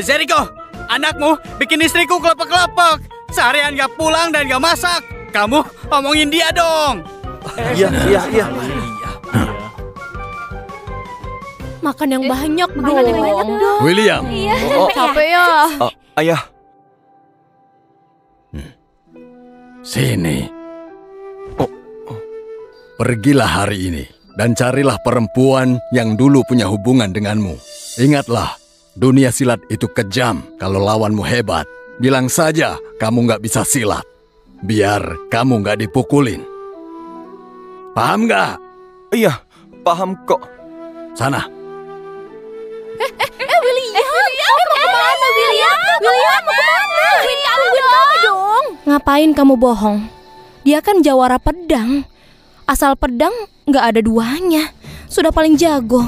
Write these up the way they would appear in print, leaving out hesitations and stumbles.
Jericho, anakmu bikin istriku kelepek-kelepek. Seharian gak pulang dan gak masak. Kamu omongin dia dong. Iya. Makan yang banyak dong. William. Capek ya. Ayah. Sini. Pergilah hari ini dan carilah perempuan yang dulu punya hubungan denganmu. Ingatlah, dunia silat itu kejam kalau lawanmu hebat. Bilang saja kamu nggak bisa silat. Biar kamu nggak dipukulin. Paham nggak? Iya, paham kok. Sana. William, mau kemana William? William, mau kemana? Win kami dong. Ngapain kamu bohong? Dia kan jawara pedang. Asal pedang nggak ada duanya. Sudah paling jago.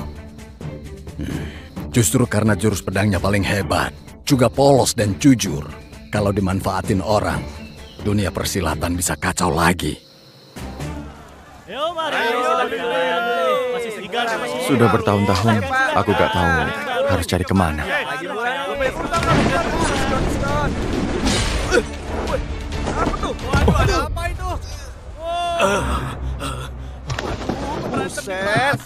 Justru karena jurus pedangnya paling hebat, juga polos dan jujur. Kalau dimanfaatin orang, dunia persilatan bisa kacau lagi. Sudah bertahun-tahun, aku gak tahu harus cari kemana. Apa itu? Buset.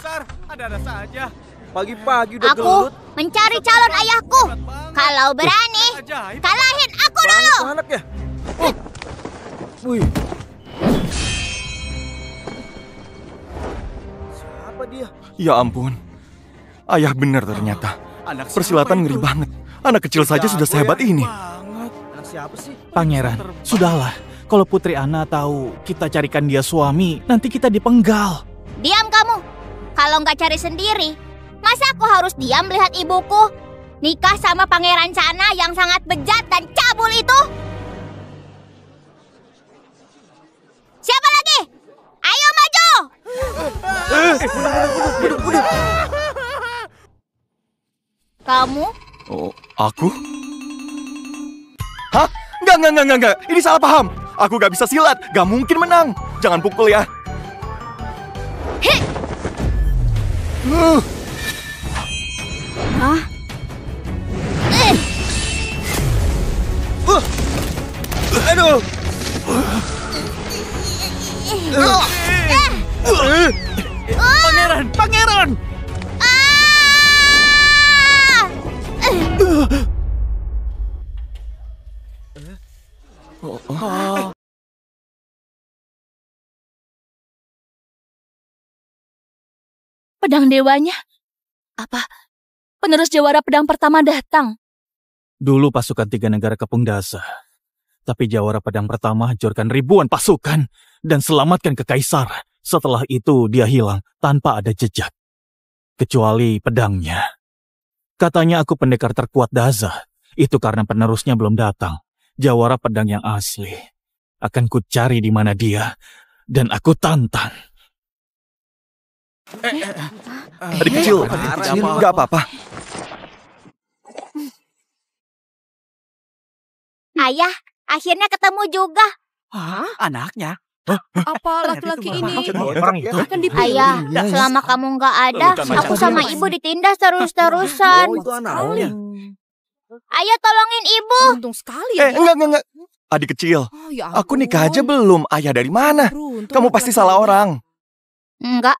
Ada saja. Pagi-pagi udah Aku gelut. mencari calon ayahku. Kalau berani, kalahin aku dulu. Anak ya. Wih. Siapa dia? Ya ampun. Ayah benar ternyata. Persilatan ngeri banget. Anak kecil saja sudah sehebat ini. Anak siapa sih? Pangeran, sudahlah. Kalau Putri Ana tahu kita carikan dia suami, nanti kita dipenggal. Diam kamu. Kalau nggak cari sendiri, masa aku harus diam melihat ibuku nikah sama Pangeran Sana yang sangat bejat dan cabul itu? Siapa lagi? Ayo maju! Kamu? Oh, aku? Hah? Enggak. Ini salah paham. Aku gak bisa silat. Gak mungkin menang. Jangan pukul ya. Hah? Aduh. Pangeran! Pedang dewanya? Apa? Penerus jawara pedang pertama datang. Dulu pasukan 3 negara kepung Dasa. Tapi jawara pedang pertama hancurkan ribuan pasukan dan selamatkan kekaisaran. Setelah itu dia hilang tanpa ada jejak. Kecuali pedangnya. Katanya aku pendekar terkuat Dasa. Itu karena penerusnya belum datang. Jawara pedang yang asli. Akan ku cari di mana dia. Dan aku tantang. Adik kecil, gak apa-apa. Ayah, akhirnya ketemu juga. Hah? Anaknya? Apa laki-laki ini Orang itu. akan dipilih? Ayah, selama kamu nggak ada, aku sama ibu ditindas terus-terusan. Oh, itu anaknya. Ayo tolongin ibu. Untung sekali ya. Enggak. Adik kecil, Oh, ya aku ampun. nikah aja belum. Ayah dari mana? Beruntung Kamu pasti laki-laki salah ini. orang. Enggak.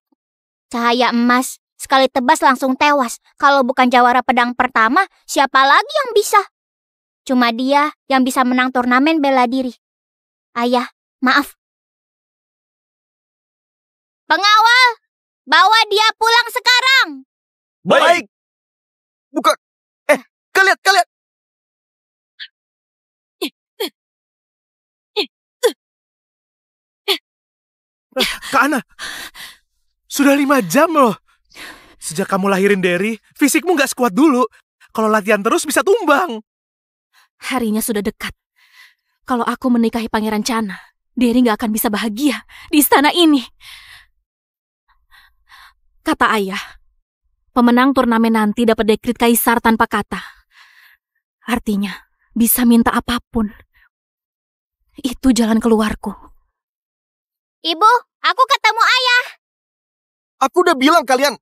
Cahaya emas. Sekali tebas langsung tewas. Kalau bukan jawara pedang pertama, siapa lagi yang bisa? Cuma dia yang bisa menang turnamen bela diri. Ayah, maaf. Pengawal, bawa dia pulang sekarang. Baik. Buka. Kalian. Kak Ana, sudah 5 jam loh. Sejak kamu lahirin Derry, fisikmu nggak sekuat dulu. Kalau latihan terus bisa tumbang. Harinya sudah dekat. Kalau aku menikahi Pangeran Cana, Derry gak akan bisa bahagia di istana ini. Kata ayah, pemenang turnamen nanti dapat dekrit kaisar tanpa kata. Artinya, bisa minta apapun. Itu jalan keluarku. Ibu, aku ketemu ayah. Aku udah bilang kalian.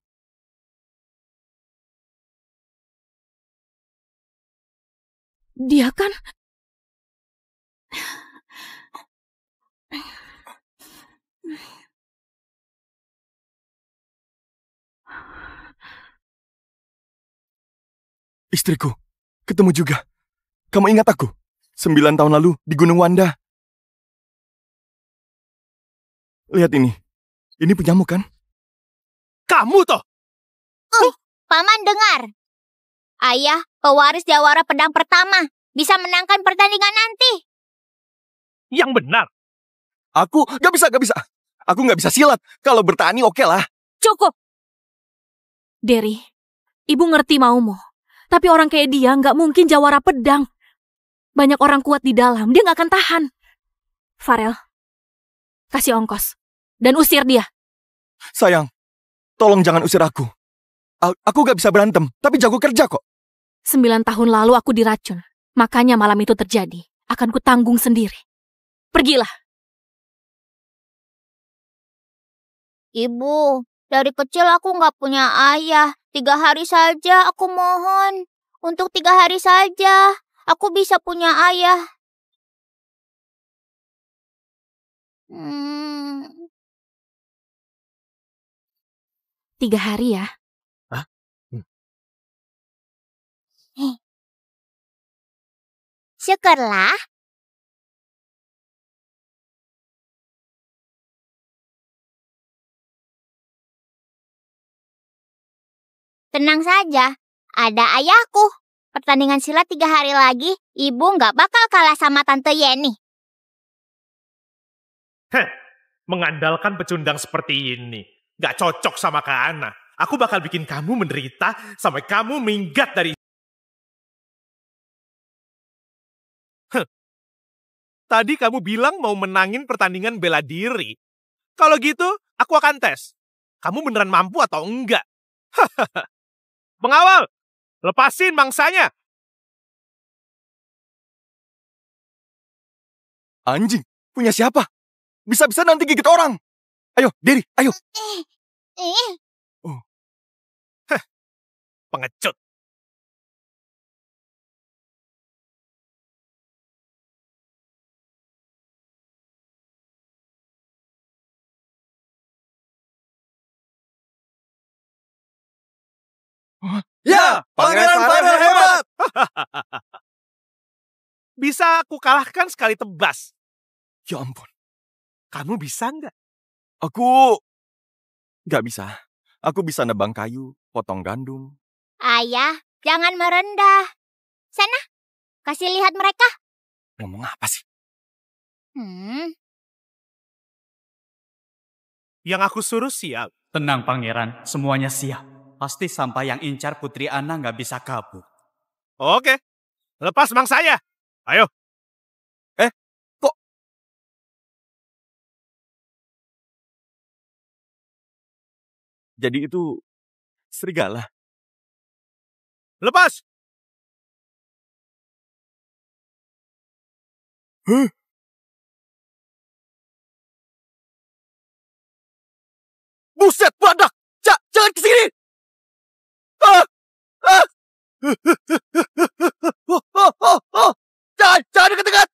Dia kan... Istriku, ketemu juga. Kamu ingat aku? 9 tahun lalu di Gunung Wanda. Lihat ini. Ini punyamu kan? Kamu toh? Paman dengar. Ayah, pewaris jawara pedang pertama, bisa menangkan pertandingan nanti. Yang benar. Aku gak bisa. Aku gak bisa silat. Kalau bertani oke lah. Cukup! Derry, ibu ngerti maumu. Tapi orang kayak dia nggak mungkin jawara pedang. Banyak orang kuat di dalam, dia nggak akan tahan. Farel, kasih ongkos. Dan usir dia. Sayang, tolong jangan usir aku. Aku gak bisa berantem, tapi jago kerja kok. 9 tahun lalu aku diracun. Makanya malam itu terjadi. Akan kutanggung sendiri. Pergilah. Ibu, dari kecil aku nggak punya ayah. 3 hari saja aku mohon. Untuk 3 hari saja, aku bisa punya ayah. 3 hari ya. Syukurlah. Tenang saja, ada ayahku. Pertandingan silat 3 hari lagi, ibu nggak bakal kalah sama Tante Yeni. Mengandalkan pecundang seperti ini. Gak cocok sama Kak Ana. Aku bakal bikin kamu menderita sampai kamu minggat dari... Tadi kamu bilang mau menangin pertandingan bela diri. Kalau gitu, aku akan tes. Kamu beneran mampu atau enggak? Pengawal, lepasin mangsanya. Anjing, punya siapa? Bisa-bisa nanti gigit orang. Ayo, Derry, ayo. Pengecut. Ya, Pangeran Farel hebat. Bisa aku kalahkan sekali tebas. Ya ampun, Kamu bisa nggak? aku gak bisa. Aku bisa nebang kayu, potong gandum. Ayah, jangan merendah. Sana, kasih lihat mereka. Ngomong apa sih? Yang aku suruh siap. Tenang Pangeran, semuanya siap. Pasti sampai yang incar Putri Ana nggak bisa kabur. Oke, lepas mangsanya. Ayo. Kok? Jadi itu serigala. Lepas. Huh? Buset, badak! Jangan kesini! Jangan dekat-dekat!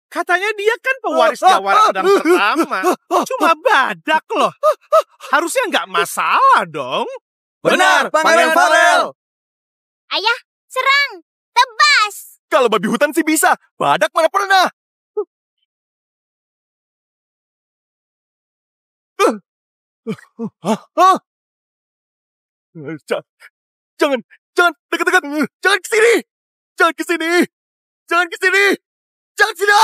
Katanya dia kan pewaris jawara pedang pertama. Cuma badak loh. Harusnya nggak masalah dong. Benar, Pangeran Farel! Ayah, serang. Tebas. Kalau babi hutan sih bisa, badak mana pernah? Jangan dekat-dekat, jangan kesini, jangan kesini, jangan kesini, jangan sini.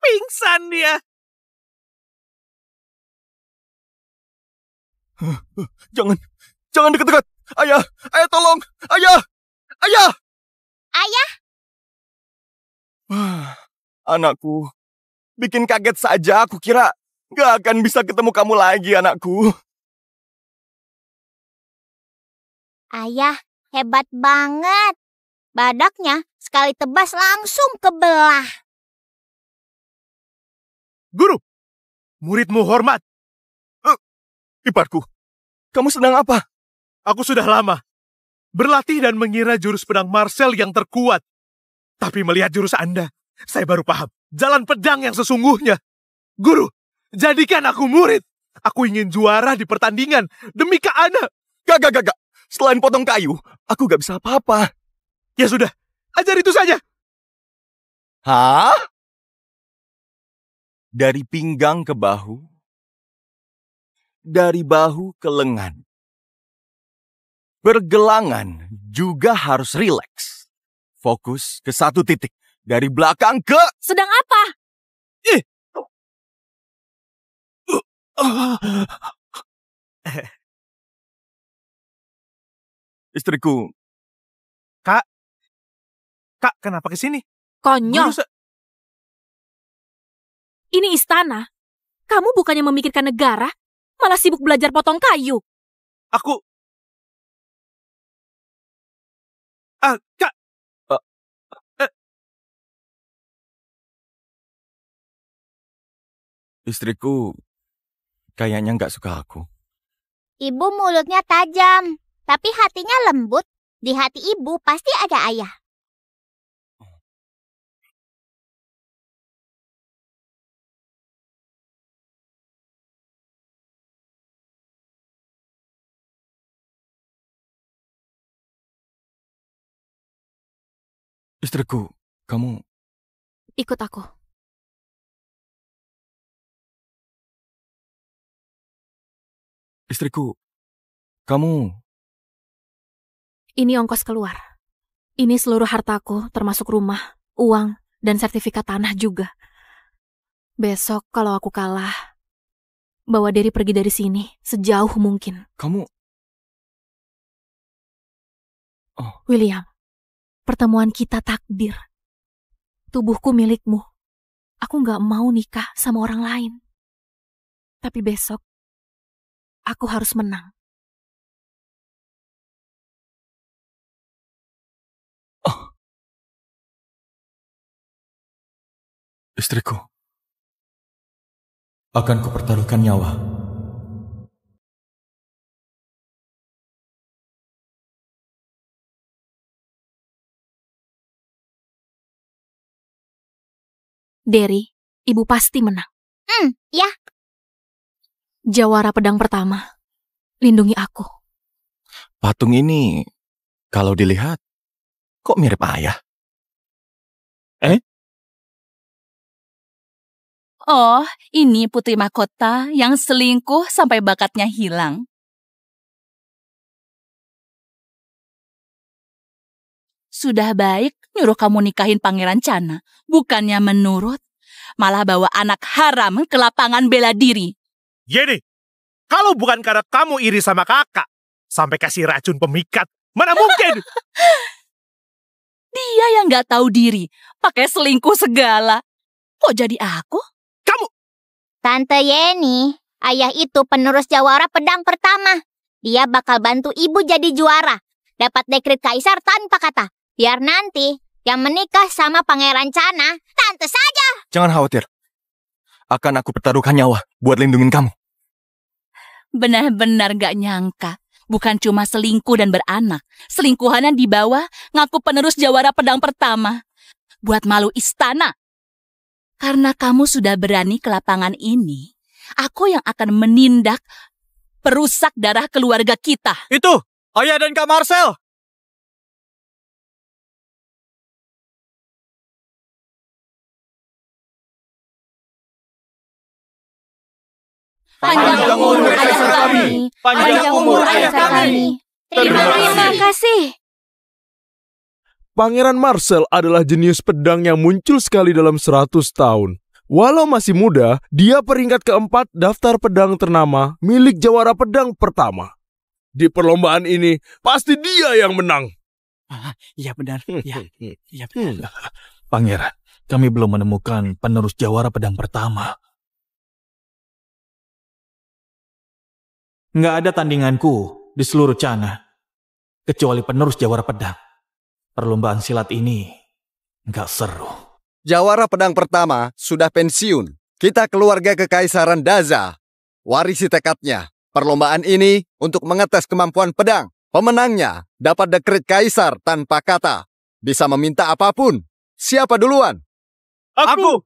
Pingsan dia. Jangan dekat-dekat. Ayah, tolong, ayah. Ayah, Anakku, bikin kaget saja. Aku kira gak akan bisa ketemu kamu lagi, anakku. ayah, hebat banget. Badaknya sekali tebas langsung kebelah. Guru, muridmu hormat. Iparku, kamu sedang apa? Aku sudah lama berlatih dan mengira jurus pedang Marcel yang terkuat. Tapi melihat jurus Anda, saya baru paham jalan pedang yang sesungguhnya. Guru, jadikan aku murid. Aku ingin juara di pertandingan demi Kak Ana. Gak. Selain potong kayu, aku gak bisa apa-apa. Ya sudah, ajar itu saja. Hah? Dari pinggang ke bahu, dari bahu ke lengan. Pergelangan juga harus rileks. Fokus ke satu titik. Dari belakang ke... Sedang apa? Istriku, Kak, kenapa ke sini? Konyol. Guru Ini istana. Kamu bukannya memikirkan negara, malah sibuk belajar potong kayu. Aku... Kak, istriku kayaknya nggak suka aku. Ibu mulutnya tajam, tapi hatinya lembut. Di hati ibu pasti ada ayah. Istriku, kamu... Ikut aku. Istriku, kamu... Ini ongkos keluar. Ini seluruh hartaku, termasuk rumah, uang, dan sertifikat tanah juga. Besok kalau aku kalah, bawa Derry pergi dari sini sejauh mungkin. Kamu... William, pertemuan kita takdir. Tubuhku milikmu. Aku gak mau nikah sama orang lain. Tapi besok, aku harus menang. Istriku, akan kupertaruhkan nyawa. Derry, ibu pasti menang. Ya. Jawara pedang pertama, lindungi aku. Patung ini, kalau dilihat, kok mirip ayah? Oh, ini putri mahkota yang selingkuh sampai bakatnya hilang. Sudah baik nyuruh kamu nikahin Pangeran Cana, bukannya menurut, malah bawa anak haram ke lapangan bela diri. Yeni, kalau bukan karena kamu iri sama kakak, sampai kasih racun pemikat, mana mungkin? Dia yang nggak tahu diri, pakai selingkuh segala. Kok jadi aku? Kamu! Tante Yeni, ayah itu penerus jawara pedang pertama. Dia bakal bantu ibu jadi juara. Dapat dekret kaisar tanpa kata. Biar nanti yang menikah sama Pangeran Cana, tante saja. Jangan khawatir. Akan aku pertaruhkan nyawa buat lindungin kamu. Benar-benar gak nyangka. Bukan cuma selingkuh dan beranak. Selingkuhannya dibawa ngaku penerus jawara pedang pertama. Buat malu istana. Karena kamu sudah berani ke lapangan ini, aku yang akan menindak perusak darah keluarga kita. Itu, ayah dan Kak Marcel. Panjang umur kaisar kami. Panjang umur ayah kami. Terima kasih. Pangeran Marcel adalah jenius pedang yang muncul sekali dalam 100 tahun. Walau masih muda, dia peringkat keempat daftar pedang ternama milik jawara pedang pertama. Di perlombaan ini, pasti dia yang menang. Iya benar. Iya benar. Pangeran, kami belum menemukan penerus jawara pedang pertama. Nggak ada tandinganku di seluruh Cana, kecuali penerus jawara pedang. Perlombaan silat ini nggak seru. Jawara pedang pertama sudah pensiun. Kita keluarga kekaisaran Daza. Warisi tekadnya. Perlombaan ini untuk mengetes kemampuan pedang. Pemenangnya dapat dekret kaisar tanpa kata. Bisa meminta apapun. Siapa duluan? Aku!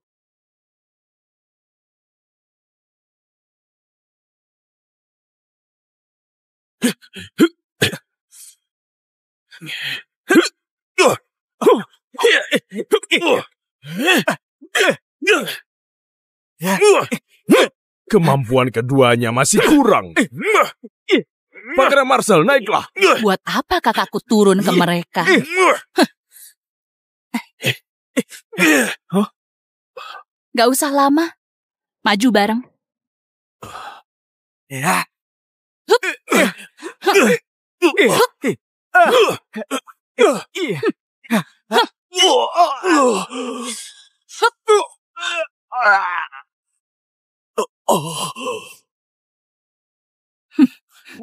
Kemampuan keduanya masih kurang. Pangeran Marcel, naiklah. Buat apa kakakku turun ke mereka? Gak usah lama. Maju bareng. Ya.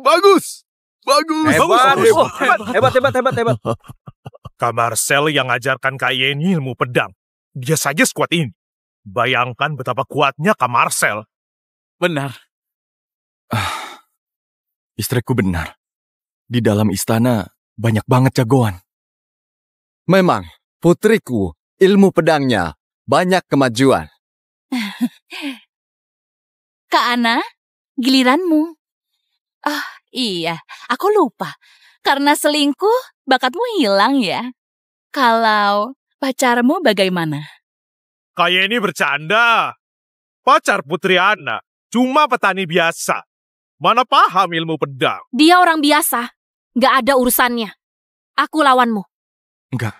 Bagus. Bagus. Hebat. Kak Marcel yang ngajarkan Kak Yeni ilmu pedang. Dia saja sekuat ini. Bayangkan betapa kuatnya Kak Marcel. Benar. Istriku benar. Di dalam istana banyak banget jagoan. Memang, putriku, ilmu pedangnya banyak kemajuan. Kak Ana, giliranmu. Iya, aku lupa. Karena selingkuh, bakatmu hilang ya. Kalau pacarmu bagaimana? Kak Yeni bercanda. Pacar Putri Ana cuma petani biasa. Mana paham ilmu pedang. Dia orang biasa. Gak ada urusannya. Aku lawanmu. Enggak.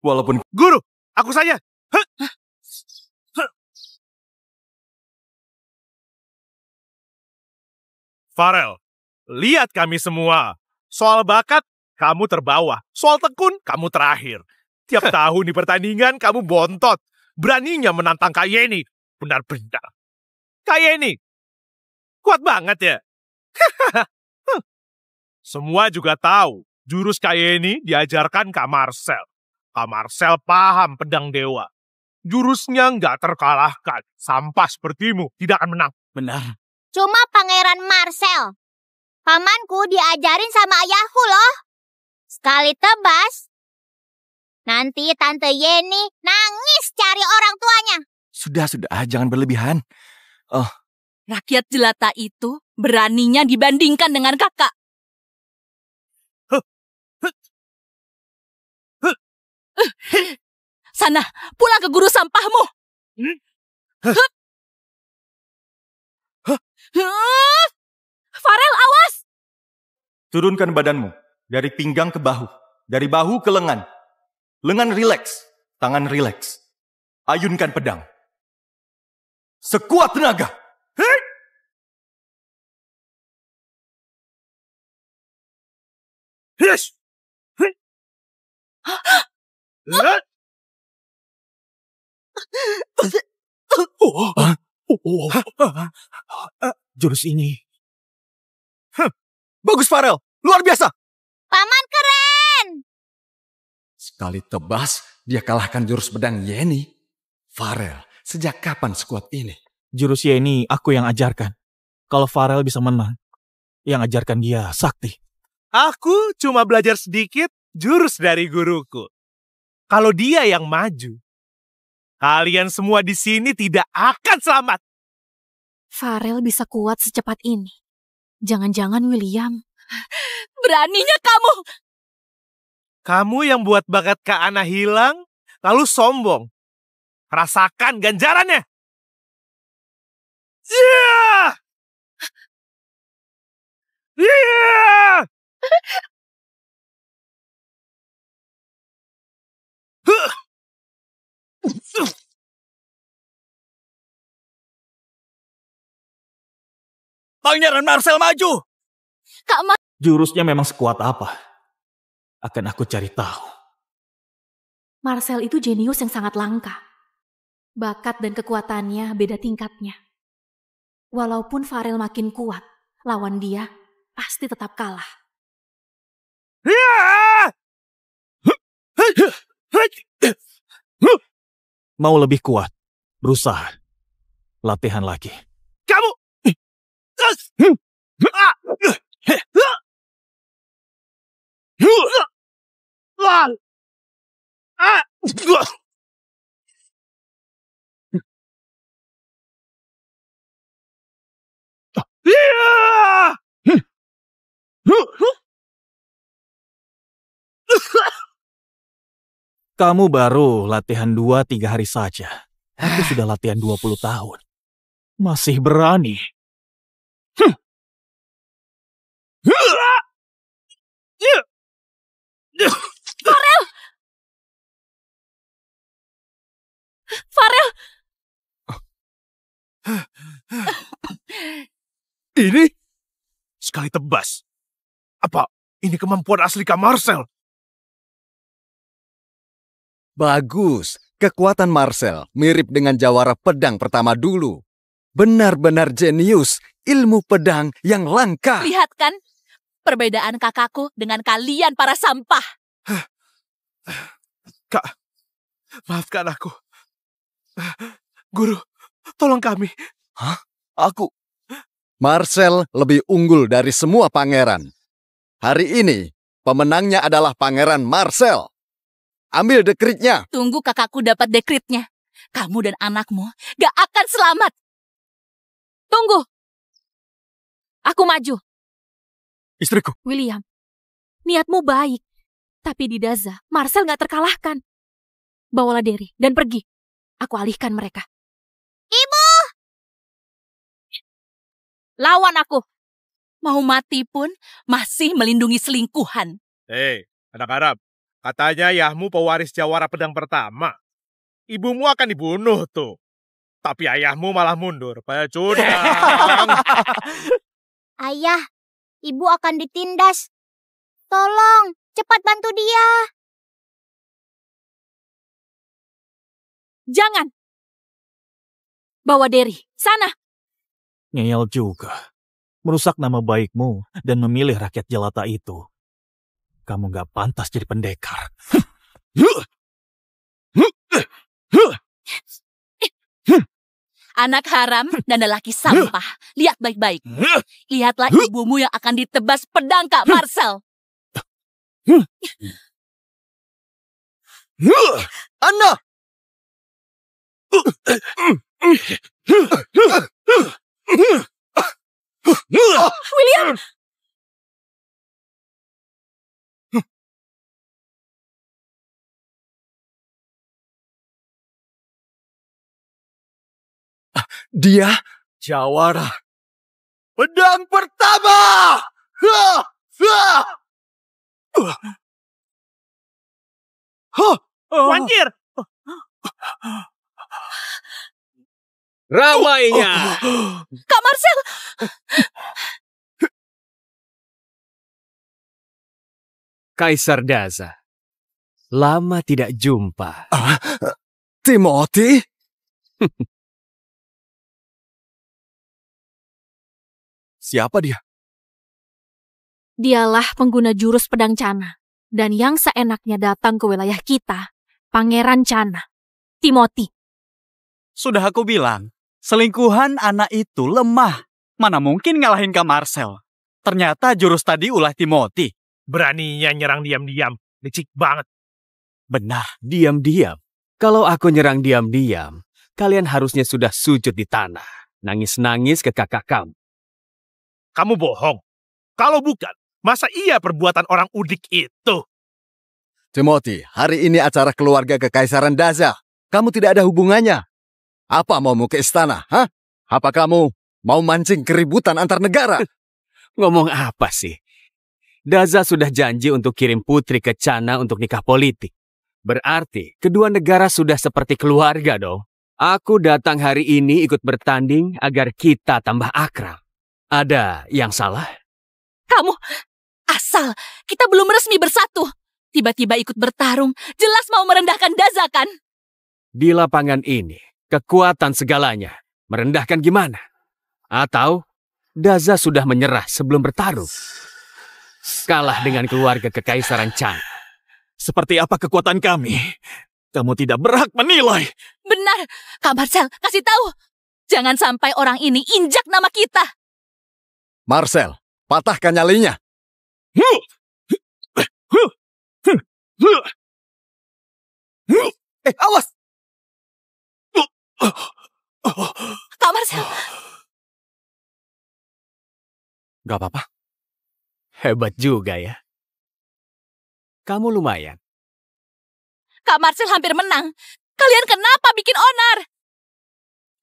Walaupun... Guru, aku saja. Farel, lihat kami semua. Soal bakat, kamu terbawa. Soal tekun, kamu terakhir. Tiap tahun di pertandingan, kamu bontot. Beraninya menantang Kak Yeni. Benar-benar. Kak Yeni, kuat banget ya. Semua juga tahu, jurus Kak Yeni diajarkan Kak Marcel. Kak Marcel paham pedang dewa. Jurusnya nggak terkalahkan. Sampah sepertimu tidak akan menang. Benar. Cuma Pangeran Marcel. Pamanku diajarin sama ayahku loh. Sekali tebas, nanti Tante Yeni nangis cari orang tuanya. Sudah, jangan berlebihan. Rakyat jelata itu beraninya dibandingkan dengan kakak. Sana, pulang ke guru sampahmu. Farel, awas! Turunkan badanmu. Dari pinggang ke bahu. Dari bahu ke lengan. Lengan rileks. Tangan rileks. Ayunkan pedang. Sekuat tenaga. Jurus ini. Bagus, Farel. Luar biasa. Paman keren. Sekali tebas, dia kalahkan jurus pedang Yeni. Farel, sejak kapan sekuat ini? Jurus ini aku yang ajarkan. Kalau Farel bisa menang, yang ajarkan dia sakti. Aku cuma belajar sedikit jurus dari guruku. Kalau dia yang maju, kalian semua di sini tidak akan selamat. Farel bisa kuat secepat ini. Jangan-jangan William. Beraninya kamu. Kamu yang buat bakat Kak Ana hilang, lalu sombong. Rasakan ganjarannya. Yeah! Yeah! Pangeran Marcel maju. Jurusnya memang sekuat apa? Akan aku cari tahu. Marcel itu jenius yang sangat langka. Bakat dan kekuatannya beda tingkatnya. Walaupun Farel makin kuat, lawan dia pasti tetap kalah. Mau lebih kuat, berusaha. Latihan lagi. Kamu! Kamu baru latihan 2-3 hari saja. Aku sudah latihan 20 tahun. Masih berani. Farel! Ini? Sekali tebas. Apa ini kemampuan asli Kak Marcel? Bagus. Kekuatan Marcel mirip dengan jawara pedang pertama dulu. Benar-benar jenius. Ilmu pedang yang langka. Lihat kan? Perbedaan kakakku dengan kalian para sampah. Kak, maafkan aku. Guru, tolong kami. Hah? Aku? Marcel lebih unggul dari semua pangeran. Hari ini, pemenangnya adalah Pangeran Marcel. Ambil dekritnya. Tunggu kakakku dapat dekritnya. Kamu dan anakmu gak akan selamat. Tunggu. Aku maju. Istriku. William, niatmu baik. Tapi di Daza, Marcel gak terkalahkan. Bawalah Derry dan pergi. Aku alihkan mereka. Ibu! Lawan aku. Mau mati pun masih melindungi selingkuhan. Hei, anak Arab. Katanya ayahmu pewaris jawara pedang pertama. Ibumu akan dibunuh tuh. Tapi ayahmu malah mundur. Pecundang. Ayah, ibu akan ditindas. Tolong, cepat bantu dia. Jangan. Bawa Derry, sana. Ngeyel juga. Merusak nama baikmu dan memilih rakyat jelata itu. Kamu gak pantas jadi pendekar. Anak haram dan lelaki sampah. Lihat baik-baik. Lihatlah ibumu yang akan ditebas pedang Kak Marcel. Anna! William! Dia jawara pedang pertama. Wanjir! Ramainya. Kak Marcel! Kaisar Daza. Lama tidak jumpa. Timothy? Siapa dia? Dialah pengguna jurus pedang Cana. Dan yang seenaknya datang ke wilayah kita, Pangeran Cana, Timothy. Sudah aku bilang, selingkuhan anak itu lemah. Mana mungkin ngalahin Kak Marcel. Ternyata jurus tadi ulah Timothy. Beraninya nyerang diam-diam. Licik banget. Benar. Diam-diam. Kalau aku nyerang diam-diam, kalian harusnya sudah sujud di tanah. Nangis-nangis ke kakak kamu. Kamu bohong. Kalau bukan, masa iya perbuatan orang udik itu? Timothy, hari ini acara keluarga Kekaisaran Daza. Kamu tidak ada hubungannya. Apa maumu ke istana? Hah? Apa kamu mau mancing keributan antar negara? Ngomong apa sih? Daza sudah janji untuk kirim putri ke Cana untuk nikah politik. Berarti kedua negara sudah seperti keluarga dong. Aku datang hari ini ikut bertanding agar kita tambah akrab. Ada yang salah? Kamu, asal kita belum resmi bersatu. Tiba-tiba ikut bertarung, jelas mau merendahkan Daza kan? Di lapangan ini, kekuatan segalanya. Merendahkan gimana? Atau Daza sudah menyerah sebelum bertarung? Kalah dengan keluarga Kekaisaran Cana. Seperti apa kekuatan kami? Kamu tidak berhak menilai. Benar, Kak Marcel, kasih tahu. Jangan sampai orang ini injak nama kita. Marcel, patahkan nyalinya. Awas! Kak Marcel, Gak apa-apa. Hebat juga ya. Kamu lumayan. Kak Marcel hampir menang. Kalian kenapa bikin onar?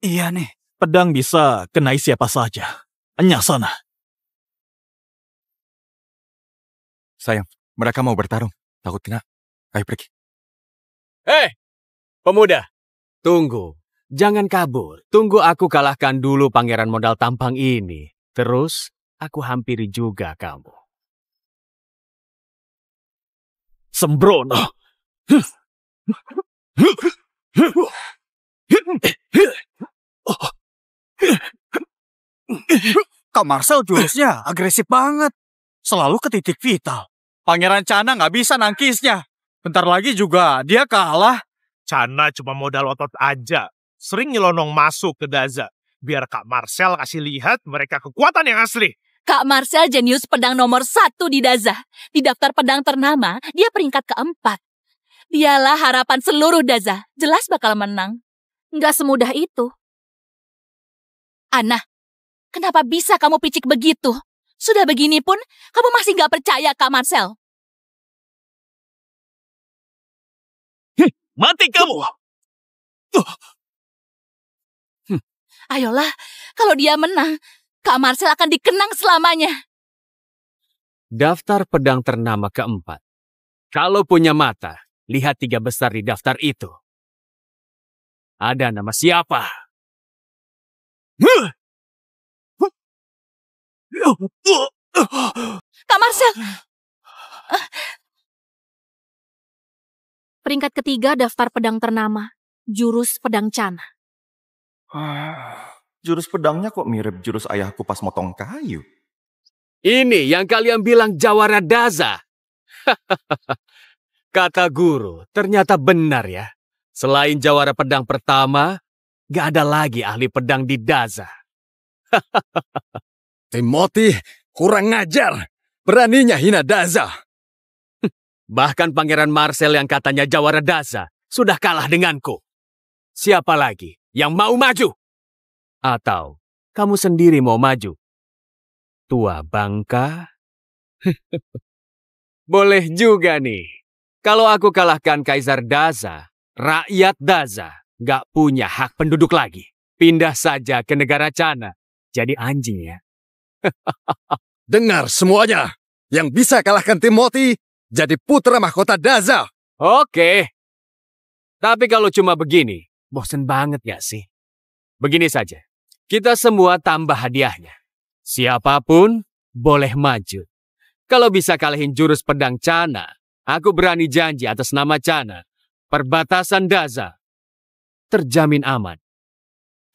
Iya nih. Pedang bisa kenai siapa saja. Enyah sana. Sayang, mereka mau bertarung. Takut kena. Ayo pergi. Hei, pemuda. Tunggu. Jangan kabur. Tunggu aku kalahkan dulu pangeran modal tampang ini. Terus, aku hampiri juga kamu. Sembrono. Kak Marcel jurusnya agresif banget. Selalu ke titik vital. Pangeran Chana nggak bisa nangkisnya. Bentar lagi juga dia kalah. Chana cuma modal otot aja. Sering nyelonong masuk ke Daza. Biar Kak Marcel kasih lihat mereka kekuatan yang asli. Kak Marcel jenius pedang nomor 1 di Daza. Di daftar pedang ternama, dia peringkat keempat. Dialah harapan seluruh Daza. Jelas bakal menang. Nggak semudah itu. Ana, kenapa bisa kamu picik begitu? Sudah begini pun, kamu masih nggak percaya Kak Marcel. Mati kamu! Ayolah, kalau dia menang, Kak Marcel akan dikenang selamanya. Daftar pedang ternama keempat. Kalau punya mata, lihat 3 besar di daftar itu. Ada nama siapa? Kak Marcel! Peringkat ketiga daftar pedang ternama, jurus pedang Chana. Jurus pedangnya kok mirip jurus ayahku pas motong kayu. Ini yang kalian bilang jawara Daza. Kata guru, ternyata benar ya. Selain jawara pedang pertama, gak ada lagi ahli pedang di Daza. Timothy, kurang ngajar. Beraninya hina Daza. Bahkan Pangeran Marcel yang katanya jawara Daza sudah kalah denganku. Siapa lagi yang mau maju? Atau kamu sendiri mau maju? Tua bangka? Boleh juga nih. Kalau aku kalahkan Kaisar Daza, rakyat Daza gak punya hak penduduk lagi. Pindah saja ke negara Chana. Jadi anjing ya. Dengar semuanya. Yang bisa kalahkan Timothy, jadi putra mahkota Daza. Oke. Tapi kalau cuma begini, bosen banget gak sih? Begini saja. Kita semua tambah hadiahnya. Siapapun boleh maju. Kalau bisa kalahin jurus pedang Chana, aku berani janji atas nama Chana, perbatasan Daza terjamin aman.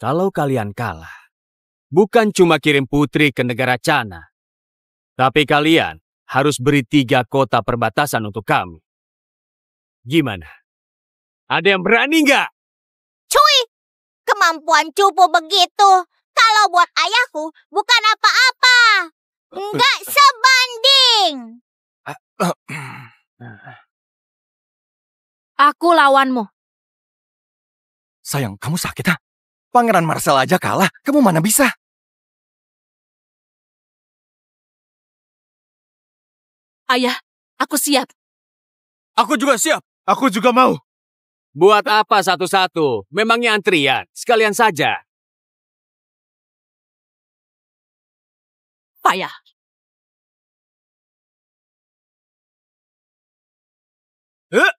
Kalau kalian kalah, bukan cuma kirim putri ke negara Chana, tapi kalian harus beri 3 kota perbatasan untuk kami. Gimana? Ada yang berani nggak? Cuy, kemampuan cupu begitu. Kalau buat ayahku, bukan apa-apa. Nggak sebanding. Aku lawanmu. Sayang, kamu sakit ha? Pangeran Marcel aja kalah, kamu mana bisa? Ayah, aku siap. Aku juga siap. Aku juga mau. Buat apa satu-satu? Memangnya antrian? Sekalian saja. Payah. Hah?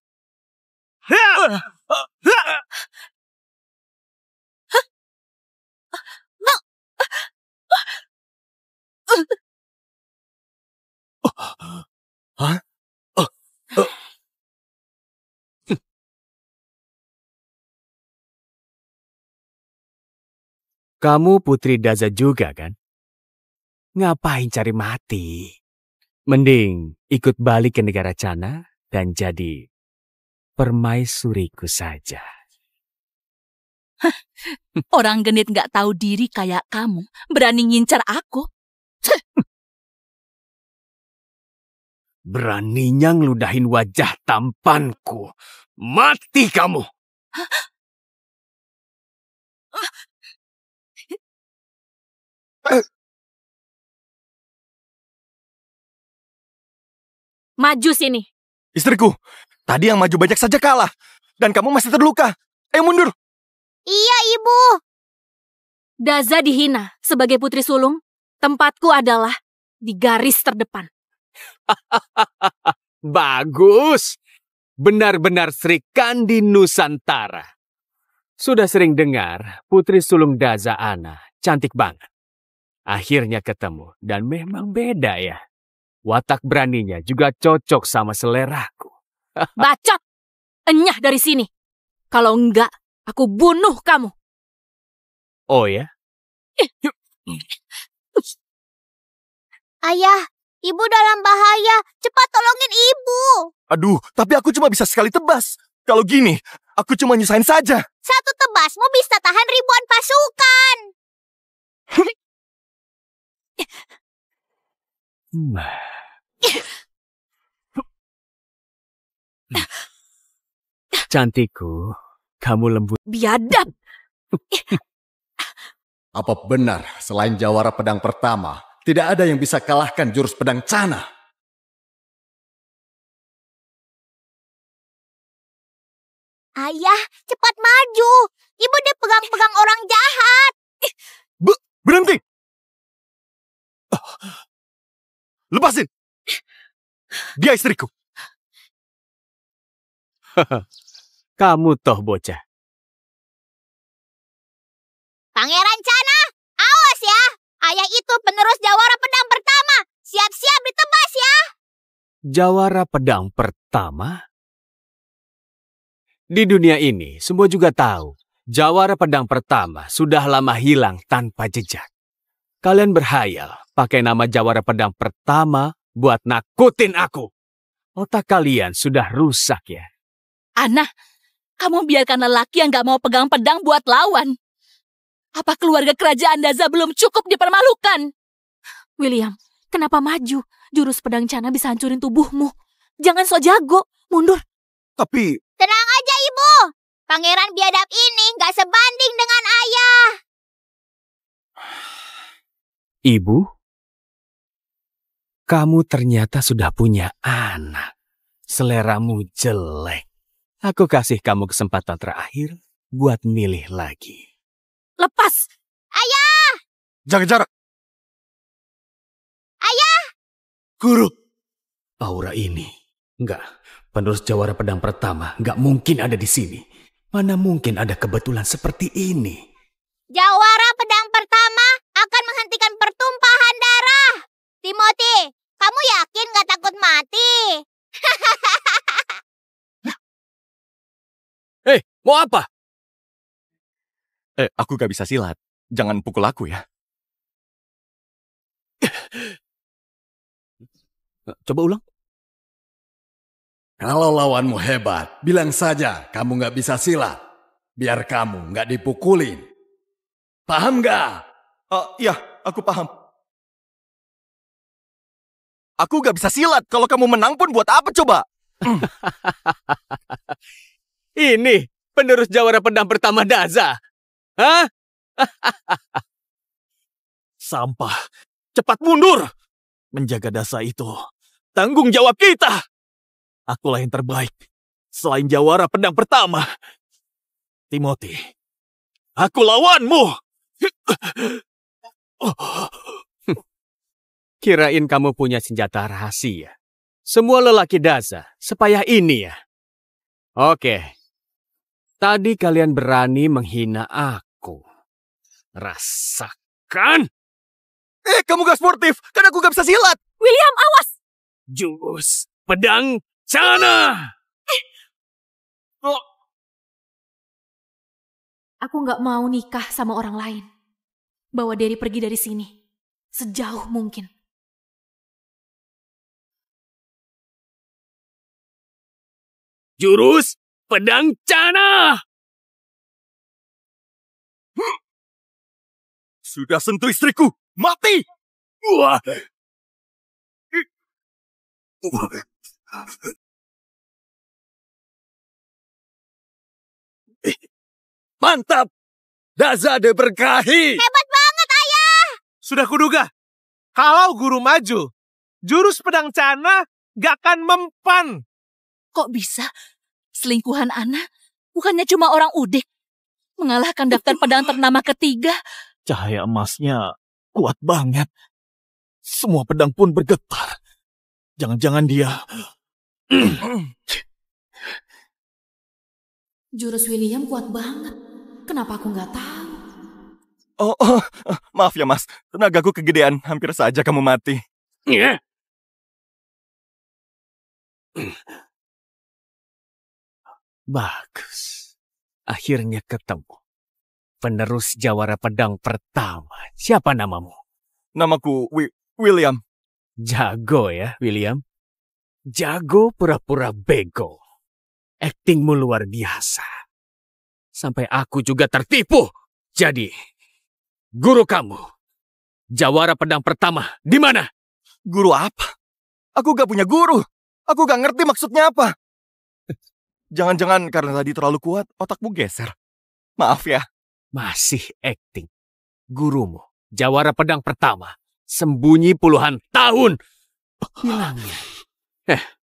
Kamu putri Daza juga kan? Ngapain cari mati? Mending ikut balik ke negara Chana dan jadi permaisuriku saja. Orang genit nggak tahu diri kayak kamu berani ngincar aku. Ceh. Beraninya ngeludahin wajah tampanku. Mati kamu! Maju sini. Istriku, tadi yang maju banyak saja kalah. Dan kamu masih terluka. Ayo mundur. Iya, Ibu. Daza dihina sebagai putri sulung. Tempatku adalah di garis terdepan. Bagus! Benar-benar Sri Kandi Nusantara. Sudah sering dengar putri sulung Daza Ana cantik banget. Akhirnya ketemu dan memang beda ya. Watak beraninya juga cocok sama seleraku. Bacot! Enyah dari sini. Kalau enggak, aku bunuh kamu. Oh ya? Ayah, Ibu dalam bahaya. Cepat tolongin Ibu. Aduh, tapi aku cuma bisa sekali tebas. Kalau gini, aku cuma nyusahin saja. Satu tebasmu bisa tahan ribuan pasukan. Cantikku, kamu lembut. Biadab! Apa benar selain jawara pedang pertama, tidak ada yang bisa kalahkan jurus pedang Cana? Ayah, cepat maju. Ibu dipegang-pegang orang jahat. Berhenti! Lepasin! Dia istriku. Kamu toh bocah. Pangeran Cana, awas ya. Ayah itu penerus jawara pedang pertama. Siap-siap ditebas ya. Jawara pedang pertama? Di dunia ini, semua juga tahu. Jawara pedang pertama sudah lama hilang tanpa jejak. Kalian berhayal pakai nama jawara pedang pertama buat nakutin aku. Otak kalian sudah rusak ya. Ana, kamu biarkan lelaki yang gak mau pegang pedang buat lawan. Apa keluarga kerajaan Daza belum cukup dipermalukan? William, kenapa maju? Jurus pedang Cana bisa hancurin tubuhmu. Jangan sok jago, mundur. Tapi... Tenang aja, Ibu. Pangeran biadab ini gak sebanding dengan ayah. Ibu, kamu ternyata sudah punya anak. Seleramu jelek. Aku kasih kamu kesempatan terakhir buat milih lagi. Lepas! Ayah! Jaga jarak! Ayah! Guru! Aura ini, enggak. Penerus jawara pedang pertama enggak mungkin ada di sini. Mana mungkin ada kebetulan seperti ini. Jawara pedang pertama akan menghentikan pertumpahan darah. Timothy, kamu yakin gak takut mati? Mau apa? Aku gak bisa silat. Jangan pukul aku ya. Coba ulang. Kalau lawanmu hebat, bilang saja kamu nggak bisa silat. Biar kamu nggak dipukulin. Paham nggak? Iya, aku paham. Aku gak bisa silat. Kalau kamu menang pun buat apa coba? Ini penerus jawara pedang pertama Daza. Hah? Sampah. Cepat mundur. Menjaga Daza itu tanggung jawab kita. Akulah yang terbaik. Selain jawara pedang pertama. Timothy, aku lawanmu. Kirain kamu punya senjata rahasia. Semua lelaki Daza sepayah ini ya. Oke. Tadi kalian berani menghina aku. Rasakan. Kamu gak sportif. Kan aku gak bisa silat. William, awas! Jurus pedang Cana. Aku nggak mau nikah sama orang lain. Bawa Derry pergi dari sini. Sejauh mungkin. Jurus pedang Cana. Sudah sentuh istriku. Mati! Wah. Mantap! Daza diberkahi! Hebat banget, Ayah! Sudah kuduga, kalau guru maju, jurus pedang cana gak akan mempan. Kok bisa? Selingkuhan Ana bukannya cuma orang udik. Mengalahkan daftar pedang ternama ketiga. Cahaya emasnya kuat banget. Semua pedang pun bergetar. Jangan-jangan dia... Jurus William kuat banget. Kenapa aku nggak tahu? Maaf ya mas, tenagaku kegedean, hampir saja kamu mati. Bagus. Akhirnya ketemu. Penerus jawara pedang pertama. Siapa namamu? Namaku William. Jago ya, William. Jago pura-pura bego. Aktingmu luar biasa. Sampai aku juga tertipu. Jadi, guru kamu, jawara pedang pertama, di mana? Guru apa? Aku gak punya guru. Aku gak ngerti maksudnya apa. Jangan-jangan karena tadi terlalu kuat, otakmu geser. Maaf ya. Masih akting. Gurumu, jawara pedang pertama, sembunyi puluhan tahun. Hilangnya.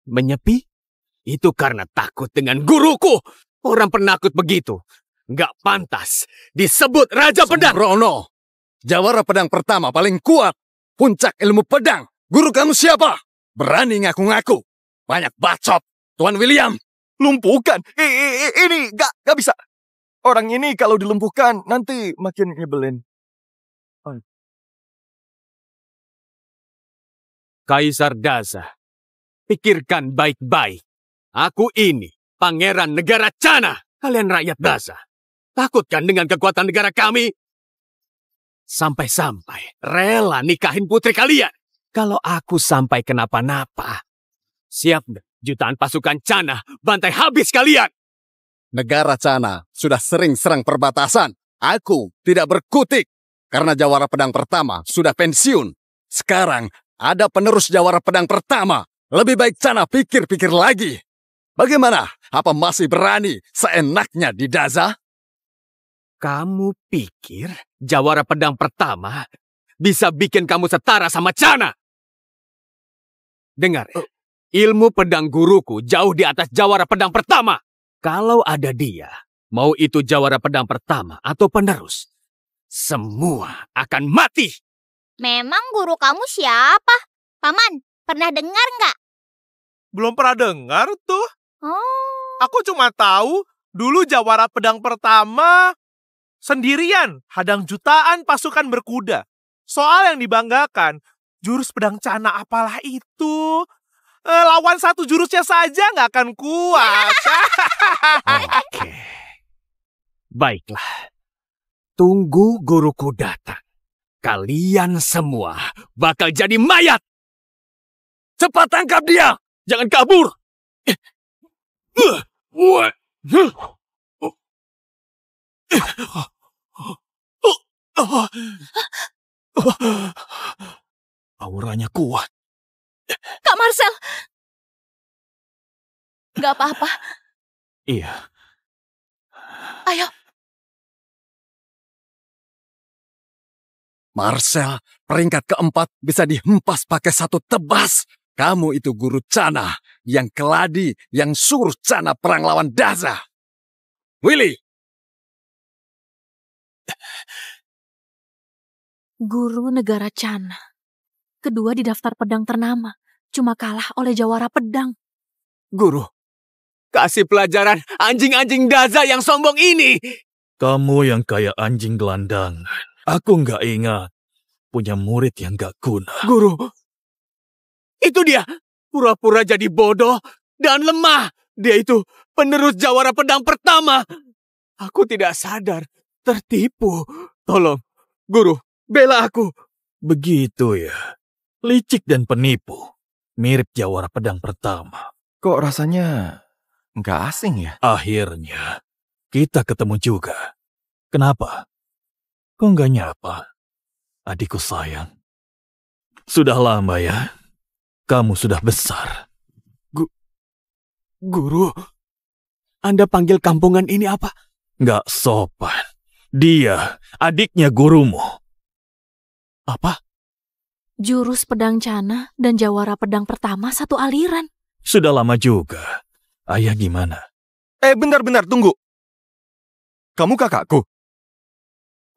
Menyepi? Itu karena takut dengan guruku. Orang penakut begitu. Nggak pantas disebut Raja Pedang. Sembrono, jawara pedang pertama paling kuat. Puncak ilmu pedang. Guru kamu siapa? Berani ngaku-ngaku. Banyak bacot, Tuan William. Lumpuhkan. Ini gak bisa. Orang ini kalau dilumpuhkan nanti makin nyebelin. Kaisar Daza, pikirkan baik-baik. Aku ini pangeran negara Cana. Kalian rakyat Daza, takutkan dengan kekuatan negara kami? Sampai-sampai rela nikahin putri kalian. Kalau aku sampai kenapa-napa, siap jutaan pasukan Cana bantai habis kalian. Negara Cana sudah sering serang perbatasan. Aku tidak berkutik karena jawara pedang pertama sudah pensiun. Sekarang ada penerus jawara pedang pertama. Lebih baik Cana pikir-pikir lagi. Bagaimana? Apa masih berani seenaknya di Daza? Kamu pikir jawara pedang pertama bisa bikin kamu setara sama Cana? Dengar, ilmu pedang guruku jauh di atas jawara pedang pertama. Kalau ada dia, mau itu jawara pedang pertama atau penerus, semua akan mati. Memang guru kamu siapa? Paman, pernah dengar nggak? Belum pernah dengar tuh. Oh. Aku cuma tahu dulu jawara pedang pertama sendirian hadang jutaan pasukan berkuda. Soal yang dibanggakan, jurus pedang Cana apalah itu? Lawan satu jurusnya saja nggak akan kuat. Oke. Baiklah. Tunggu guruku datang. Kalian semua bakal jadi mayat. Cepat tangkap dia! Jangan kabur. Auranya kuat. Kak Marcel! Gak apa-apa. Iya. Ayo. Marcel, peringkat keempat bisa dihempas pakai satu tebas. Kamu itu guru Cana yang keladi, yang suruh Cana perang lawan Daza. Willy! Guru negara Cana. Kedua di daftar pedang ternama. Cuma kalah oleh jawara pedang. Guru, kasih pelajaran anjing-anjing Daza yang sombong ini. Kamu yang kayak anjing gelandangan. Aku nggak ingat punya murid yang nggak guna. Guru, itu dia. Pura-pura jadi bodoh dan lemah. Dia itu penerus jawara pedang pertama. Aku tidak sadar, tertipu. Tolong, guru, bela aku. Begitu ya. Licik dan penipu. Mirip jawara pedang pertama. Kok rasanya nggak asing ya? Akhirnya, kita ketemu juga. Kenapa? Kok nggak nyapa? Adikku sayang. Sudah lama ya. kamu sudah besar. Guru, Anda panggil kampungan ini apa? Nggak sopan. Dia adiknya gurumu. Apa? Jurus pedang cana dan jawara pedang pertama satu aliran. Sudah lama juga. Ayah gimana? Bentar, tunggu. Kamu kakakku?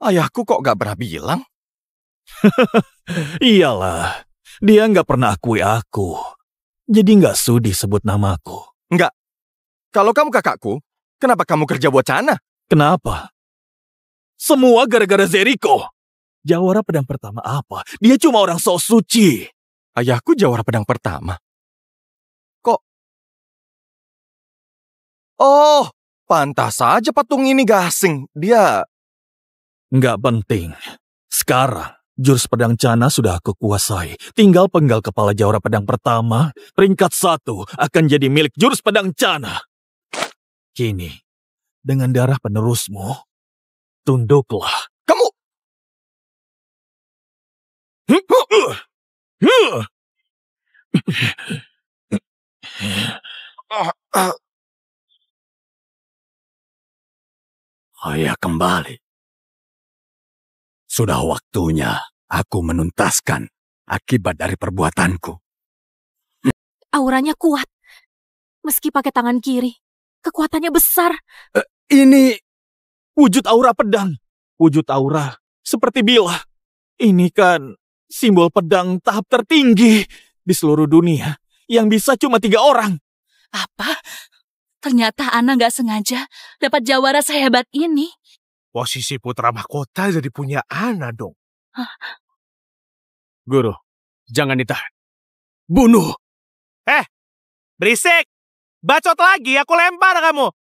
Ayahku kok gak pernah bilang? Iyalah, dia nggak pernah akui aku. Jadi nggak sudi sebut namaku. Enggak. Kalau kamu kakakku, kenapa kamu kerja buat Cana? Kenapa? Semua gara-gara Zeriko. Jawara pedang pertama apa? Dia cuma orang sok suci. Ayahku jawara pedang pertama. Kok? Oh, pantas saja patung ini gasing. Dia... Nggak penting. Sekarang, jurus pedang Cana sudah aku kuasai. Tinggal penggal kepala jawara pedang pertama, peringkat 1 akan jadi milik jurus pedang Cana. Kini, dengan darah penerusmu, tunduklah. Kamu... Ayah kembali. Sudah waktunya aku menuntaskan akibat dari perbuatanku. Auranya kuat. Meski pakai tangan kiri, kekuatannya besar. Ini wujud aura pedang. Wujud aura seperti bilah. Ini kan simbol pedang tahap tertinggi di seluruh dunia yang bisa cuma 3 orang. Apa? Ternyata Ana nggak sengaja dapat jawara sehebat ini. Posisi putra mahkota jadi punya Ana dong. Guru, jangan ditahan. Bunuh! Berisik! Bacot lagi, aku lempar kamu.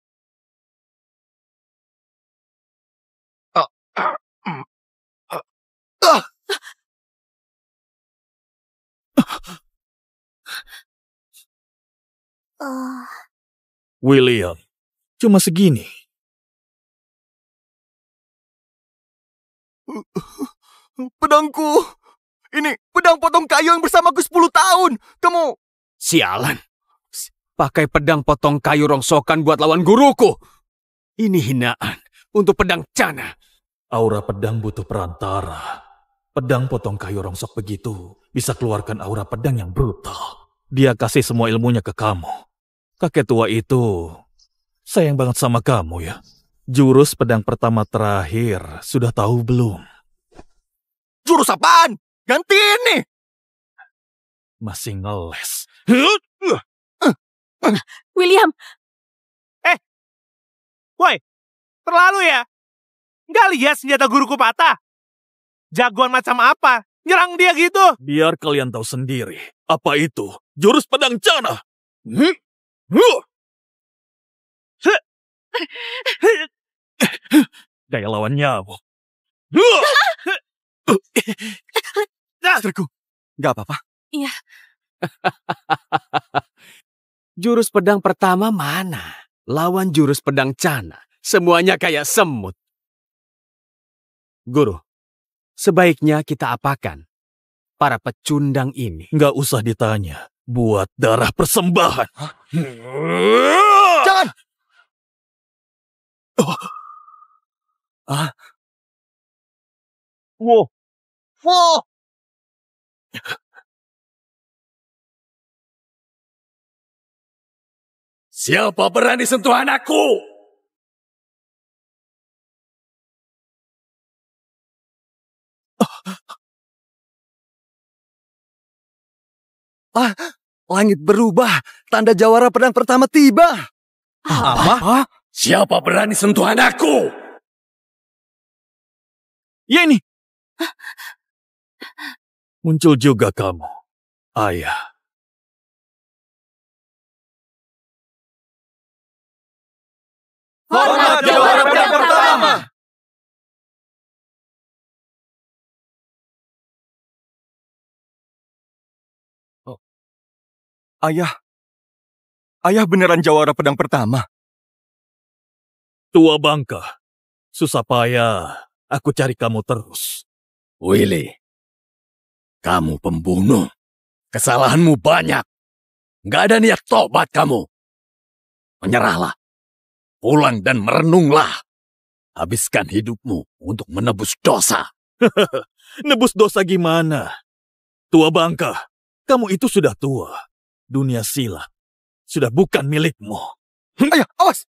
William, cuma segini. Pedangku! Ini pedang potong kayu yang bersamaku 10 tahun. Kamu... Sialan. Pakai pedang potong kayu rongsokan buat lawan guruku. Ini hinaan untuk pedang Cana. Aura pedang butuh perantara. Pedang potong kayu rongsok begitu bisa keluarkan aura pedang yang brutal. Dia kasih semua ilmunya ke kamu. Kakek tua itu sayang banget sama kamu ya. Jurus pedang pertama terakhir sudah tahu belum? Jurus apaan? Ganti ini! Masih ngeles. William, Woi, terlalu ya? Nggak lihat senjata guruku patah? Jagoan macam apa? Nyerang dia gitu? Biar kalian tahu sendiri. Apa itu? Jurus pedang Cana. Kayak lawan nyamuk. Istriku, nggak apa-apa. iya. Jurus pedang pertama mana? Lawan jurus pedang Cana. Semuanya kayak semut. Guru, sebaiknya kita apakan para pecundang ini? Nggak usah ditanya. Buat darah persembahan. Jangan! Wow. Wow! Siapa berani sentuh anakku? Langit berubah. Tanda jawara pedang pertama tiba. Apa? Siapa berani sentuh anakku? Ya ini. Muncul juga kamu, ayah. Hormat jawara pedang pertama. Ayah beneran jawara pedang pertama. Tua bangka. Susah payah. Aku cari kamu terus. Willy, kamu pembunuh. Kesalahanmu banyak. Nggak ada niat tobat kamu. Menyerahlah. Pulang dan merenunglah. Habiskan hidupmu untuk menebus dosa. Nebus dosa gimana? Tua bangka, kamu itu sudah tua. Dunia silat sudah bukan milikmu. Ayah, awas!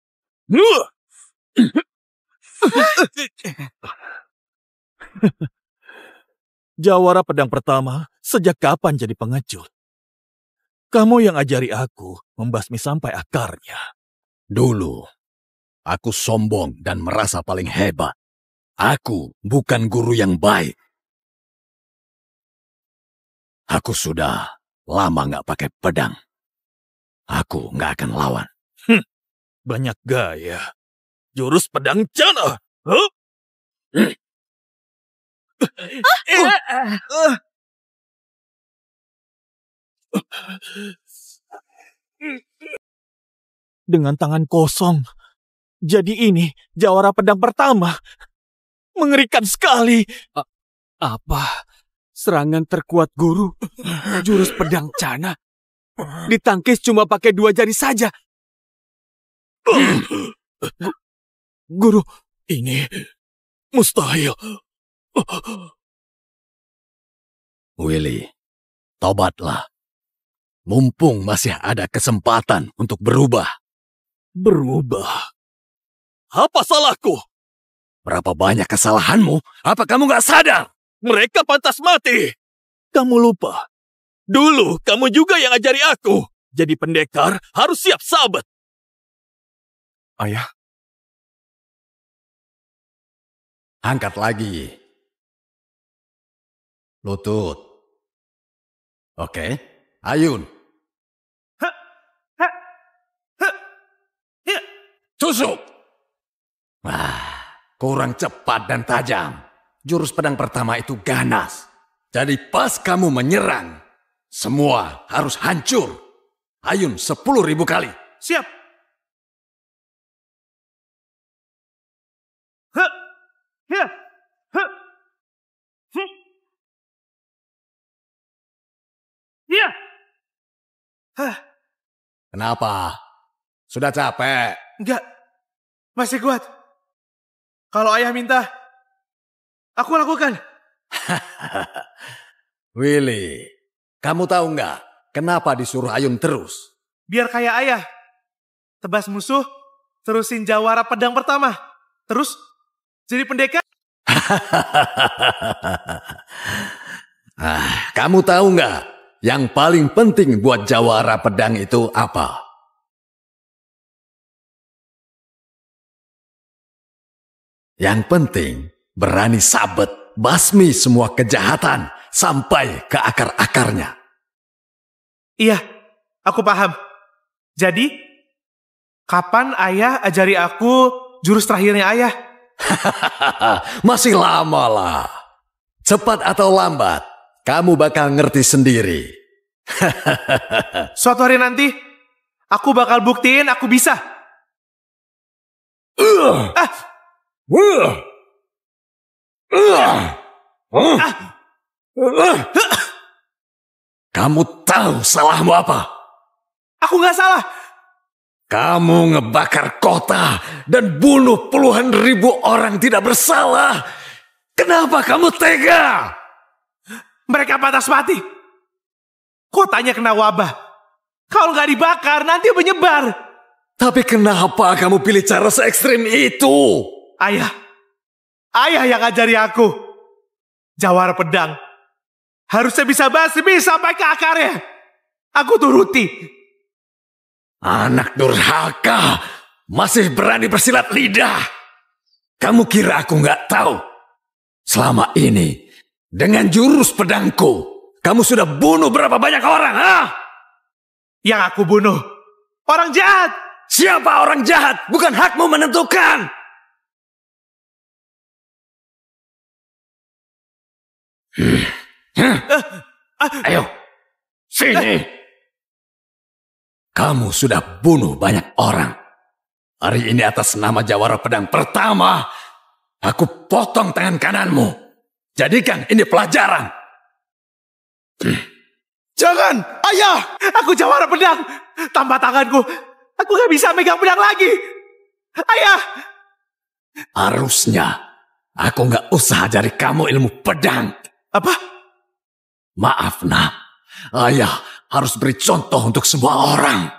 Jawara pedang pertama sejak kapan jadi pengecut? Kamu yang ajari aku membasmi sampai akarnya. Dulu, aku sombong dan merasa paling hebat. Aku bukan guru yang baik. Aku sudah lama nggak pakai pedang. Aku nggak akan lawan. Banyak gaya. Jurus pedang jana. Huh? Dengan tangan kosong. Jadi ini jawara pedang pertama. Mengerikan sekali. Apa? Serangan terkuat guru? Jurus pedang jana? Ditangkis cuma pakai 2 jari saja. Guru, ini mustahil. Willy, tobatlah. Mumpung masih ada kesempatan untuk berubah. Berubah? Apa salahku? Berapa banyak kesalahanmu? Apa kamu nggak sadar? Mereka pantas mati. Kamu lupa. Dulu kamu juga yang ajari aku. Jadi pendekar harus siap sabet. Ayah. Angkat lagi. Lutut. Oke. Ayun. Tusuk. Kurang cepat dan tajam. Jurus pedang pertama itu ganas. Jadi pas kamu menyerang, semua harus hancur. Ayun 10.000 kali. Siap. Kenapa? Sudah capek? Enggak. Masih kuat. Kalau ayah minta, aku lakukan. Willy, kamu tahu nggak kenapa disuruh Ayun terus? Biar kayak ayah. Tebas musuh, terusin jawara pedang pertama. Terus jadi pendekar. Kamu tahu nggak yang paling penting buat jawara pedang itu apa? Yang penting berani sabet, basmi semua kejahatan sampai ke akar-akarnya. Iya, aku paham. Jadi, kapan ayah ajari aku jurus terakhirnya ayah? Masih lama lah. Cepat atau lambat, kamu bakal ngerti sendiri. Suatu hari nanti, aku bakal buktiin aku bisa. Kamu tahu salahmu apa? Aku nggak salah. Kamu ngebakar kota dan bunuh puluhan ribu orang tidak bersalah. Kenapa kamu tega? Mereka pantas mati. Kotanya kena wabah. Kalau nggak dibakar, nanti menyebar. Tapi kenapa kamu pilih cara se-ekstrim itu? Ayah yang ngajari aku. Jawara pedang. Harusnya bisa basmi sampai ke akarnya. Aku turuti. Anak durhaka, masih berani bersilat lidah. Kamu kira aku nggak tahu? Selama ini, dengan jurus pedangku, kamu sudah bunuh berapa banyak orang, ha? Yang aku bunuh, orang jahat. Siapa orang jahat? Bukan hakmu menentukan. Ayo, sini. Kamu sudah bunuh banyak orang. Hari ini atas nama jawara pedang pertama, aku potong tangan kananmu. Jadikan ini pelajaran. Jangan! Lepaskan! Ayah, aku jawara pedang. Tambah tanganku. Aku gak bisa megang pedang lagi. Ayah. Harusnya aku nggak usah ajari kamu ilmu pedang. Apa? Maaf, nak. Ayah harus beri contoh untuk semua orang.